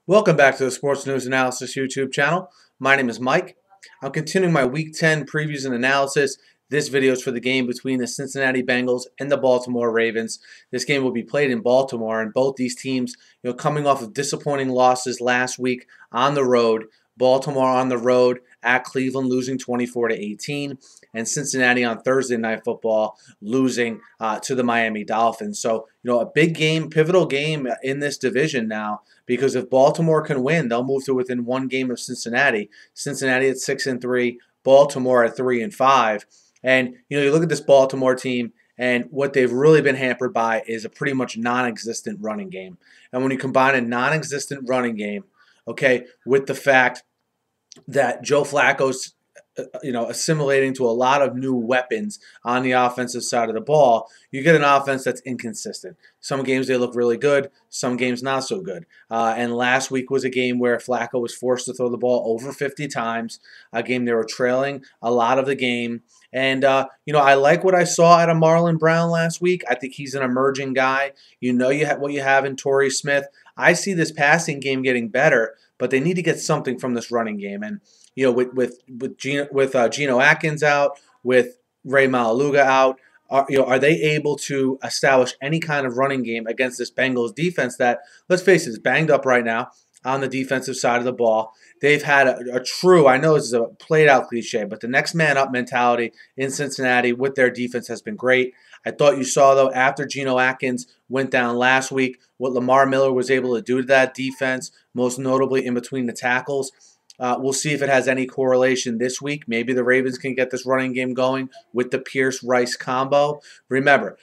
Welcome back to the Sports News Analysis YouTube channel. My name is Mike. I'm continuing my Week 10 previews and analysis. This video is for the game between the Cincinnati Bengals and the Baltimore Ravens. This game will be played in Baltimore, and both these teams, coming off of disappointing losses last week on the road. Baltimore on the road at Cleveland losing 24-18, and Cincinnati on Thursday Night Football losing to the Miami Dolphins. So, a big game, pivotal game in this division now, because if Baltimore can win, they'll move to within one game of Cincinnati. Cincinnati at 6-3, Baltimore at 3-5. And, you look at this Baltimore team, and what they've really been hampered by is a pretty much non-existent running game. And when you combine a non-existent running game, with the fact that Joe Flacco's, assimilating to a lot of new weapons on the offensive side of the ball, you get an offense that's inconsistent. Some games they look really good, some games not so good. And last week was a game where Flacco was forced to throw the ball over 50 times, a game they were trailing a lot of the game. And, I like what I saw out of Marlon Brown last week. I think he's an emerging guy. You have what you have in Torrey Smith. I see this passing game getting better, but they need to get something from this running game. And, with Geno Atkins out, with Ray Maluga out, are they able to establish any kind of running game against this Bengals defense that, let's face it, is banged up right now on the defensive side of the ball? They've had a true, I know this is a played-out cliche, but the next man up mentality in Cincinnati with their defense has been great. I thought you saw, though, after Geno Atkins went down last week, what Lamar Miller was able to do to that defense, most notably in between the tackles. We'll see if it has any correlation this week. Maybe the Ravens can get this running game going with the Pierce-Rice combo. Remember,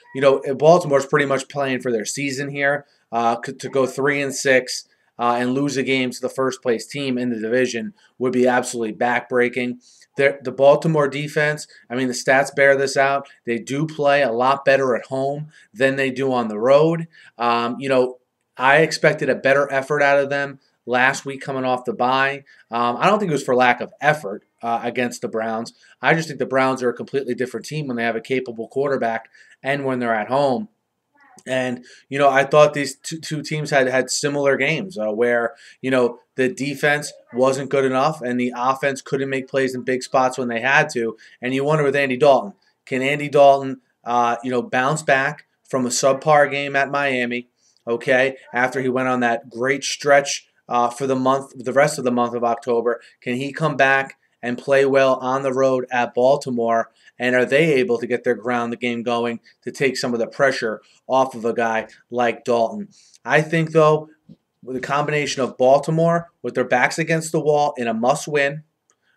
Baltimore's pretty much playing for their season here to go 3-6. And lose a game to the first-place team in the division would be absolutely backbreaking. The Baltimore defense, the stats bear this out. They do play a lot better at home than they do on the road. I expected a better effort out of them last week coming off the bye. I don't think it was for lack of effort against the Browns. I just think the Browns are a completely different team when they have a capable quarterback and when they're at home. And, I thought these two teams had similar games where, the defense wasn't good enough and the offense couldn't make plays in big spots when they had to. And you wonder with Andy Dalton, can Andy Dalton, bounce back from a subpar game at Miami, after he went on that great stretch for the rest of the month of October? Can he come back and play well on the road at Baltimore? And are they able to get their ground the game going to take some of the pressure off of a guy like Dalton? I think, though, with a combination of Baltimore with their backs against the wall in a must-win,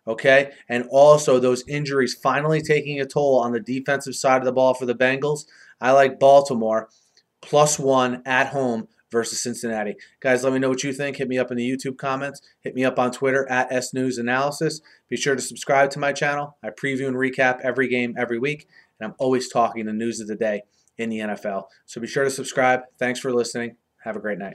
and also those injuries finally taking a toll on the defensive side of the ball for the Bengals, I like Baltimore +1 at home versus Cincinnati. Guys, let me know what you think. Hit me up in the YouTube comments. Hit me up on Twitter at SNewsAnalysis. Be sure to subscribe to my channel. I preview and recap every game every week, and I'm always talking the news of the day in the NFL. So be sure to subscribe. Thanks for listening. Have a great night.